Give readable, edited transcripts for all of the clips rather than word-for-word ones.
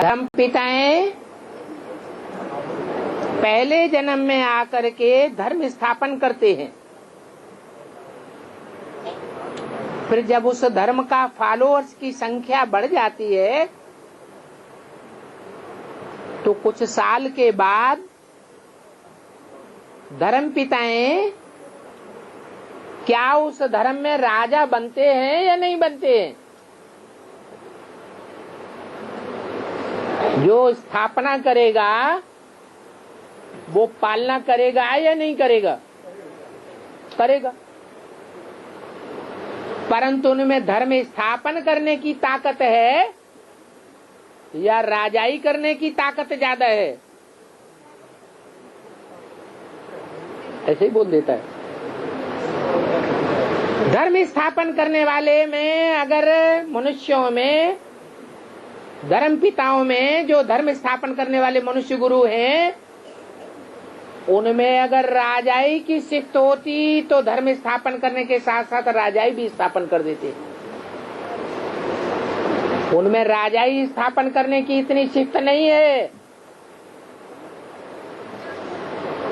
धर्म पिताएं पहले जन्म में आकर के धर्म स्थापन करते हैं, फिर जब उस धर्म का फॉलोअर्स की संख्या बढ़ जाती है तो कुछ साल के बाद धर्म पिताएं क्या उस धर्म में राजा बनते हैं या नहीं बनते हैं। जो स्थापना करेगा वो पालना करेगा या नहीं करेगा, करेगा। परंतु उनमें धर्म स्थापन करने की ताकत है या राजाई करने की ताकत ज्यादा है। ऐसे ही बोल देता है। धर्म स्थापन करने वाले में, अगर मनुष्यों में, धर्म पिताओं में जो धर्म स्थापन करने वाले मनुष्य गुरु हैं, उनमें अगर राजाई की शिफ्ट होती तो धर्म स्थापन करने के साथ साथ राजाई भी स्थापन कर देते। उनमें राजाई स्थापन करने की इतनी शिफ्ट नहीं है।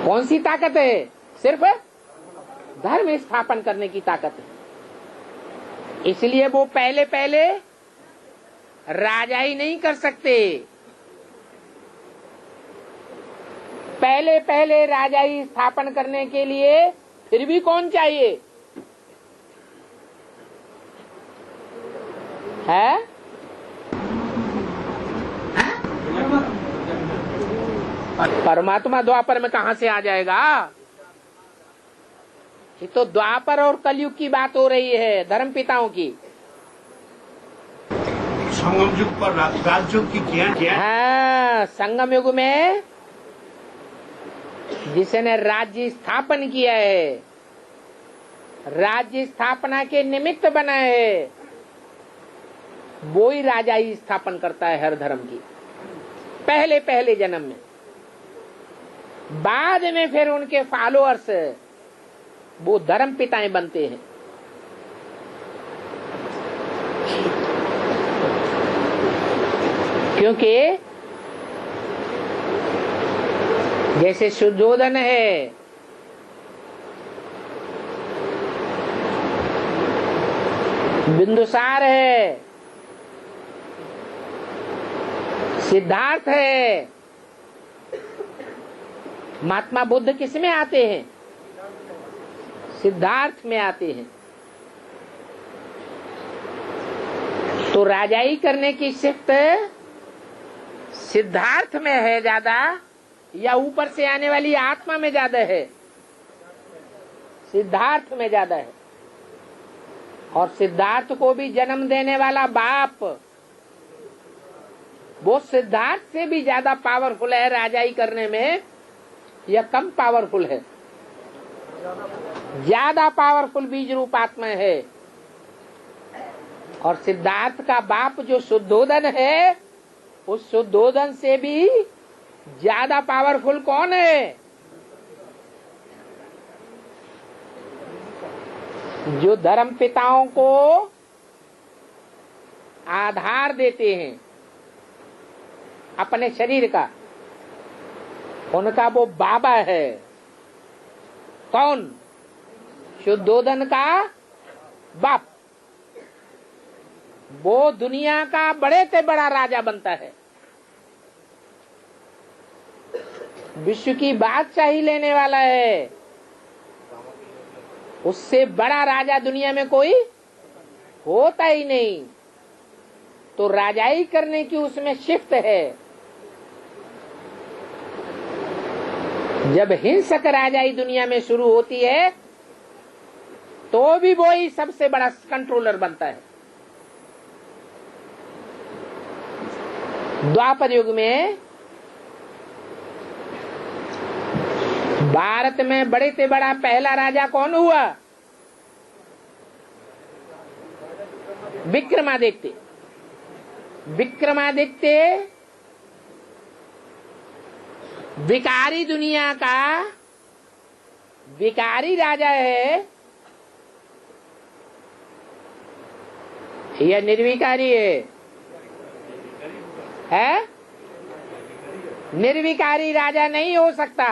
कौन सी ताकत है? सिर्फ धर्म स्थापन करने की ताकत है। इसलिए वो पहले पहले राजाई नहीं कर सकते। पहले पहले राजाई स्थापन करने के लिए फिर भी कौन चाहिए है? परमात्मा द्वापर में कहां से आ जाएगा? ये तो द्वापर और कलयुग की बात हो रही है, धर्म पिताओं की। संगम युग पर राजयोग की क्या? हाँ, संगम युग में जिसने राज्य स्थापन किया है, राज्य स्थापना के निमित्त बना है, वो ही राजा ही स्थापन करता है हर धर्म की, पहले पहले जन्म में। बाद में फिर उनके फॉलोअर्स वो धर्म पिताएं बनते हैं। क्योंकि जैसे सुद्धोधन है, बिंदुसार है, सिद्धार्थ है, महात्मा बुद्ध किस में आते हैं? सिद्धार्थ में आते हैं। तो राजाई करने की शिफ्ट सिद्धार्थ में है ज्यादा या ऊपर से आने वाली आत्मा में ज्यादा है? सिद्धार्थ में ज्यादा है। और सिद्धार्थ को भी जन्म देने वाला बाप वो सिद्धार्थ से भी ज्यादा पावरफुल है राजाई करने में या कम पावरफुल है? ज्यादा पावरफुल बीज रूप आत्मा है। और सिद्धार्थ का बाप जो शुद्धोधन है, उस शुद्धोधन से भी ज्यादा पावरफुल कौन है? जो धर्म पिताओं को आधार देते हैं अपने शरीर का, उनका वो बाबा है। कौन? शुद्धोधन का बाप। वो दुनिया का बड़े से बड़ा राजा बनता है, विश्व की बादशाही लेने वाला है। उससे बड़ा राजा दुनिया में कोई होता ही नहीं। तो राजाई करने की उसमें शिफ्ट है। जब हिंसक राजाई दुनिया में शुरू होती है तो भी वो ही सबसे बड़ा कंट्रोलर बनता है। द्वापर युग में भारत में बड़े से बड़ा पहला राजा कौन हुआ? विक्रमादित्य। विक्रमादित्य विकारी दुनिया का विकारी राजा है या निर्विकारी है? निर्विकारी राजा नहीं हो सकता।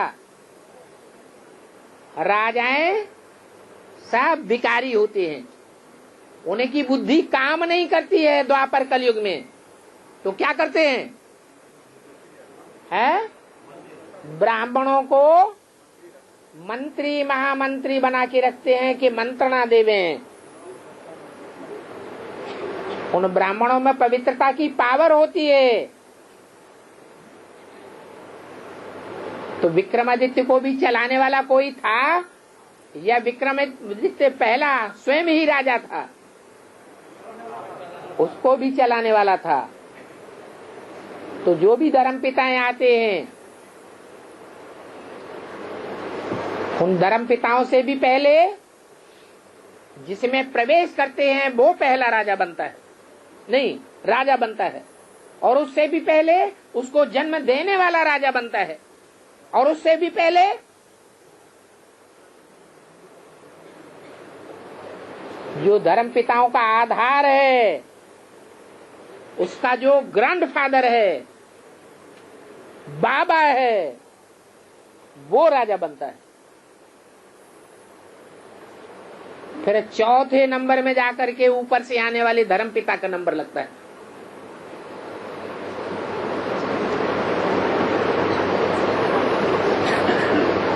राजाएं सब विकारी होते हैं, उनकी बुद्धि काम नहीं करती है। द्वापर कलयुग में तो क्या करते हैं? ब्राह्मणों को मंत्री महामंत्री बना के रखते हैं कि मंत्रणा देवें। उन ब्राह्मणों में पवित्रता की पावर होती है। तो विक्रमादित्य को भी चलाने वाला कोई था या विक्रमादित्य पहला स्वयं ही राजा था? उसको भी चलाने वाला था। तो जो भी धर्मपिताएं आते हैं, उन धर्मपिताओं से भी पहले जिसमें प्रवेश करते हैं वो पहला राजा बनता है, नहीं राजा बनता है। और उससे भी पहले उसको जन्म देने वाला राजा बनता है। और उससे भी पहले जो धर्मपिताओं का आधार है, उसका जो ग्रैंडफादर है, बाबा है, वो राजा बनता है। फिर चौथे नंबर में जाकर के ऊपर से आने वाले धर्मपिता का नंबर लगता है।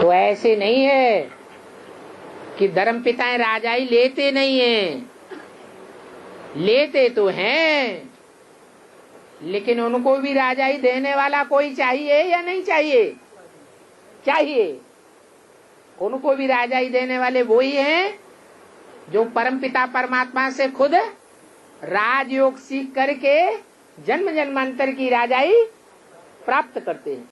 तो ऐसे नहीं है कि धर्मपिताएं राजाई लेते नहीं हैं, लेते तो हैं, लेकिन उनको भी राजाई देने वाला कोई चाहिए या नहीं चाहिए? चाहिए। उनको भी राजाई देने वाले वो ही हैं जो परमपिता परमात्मा से खुद राजयोग सीख करके जन्म जन्मांतर की राजाई प्राप्त करते हैं।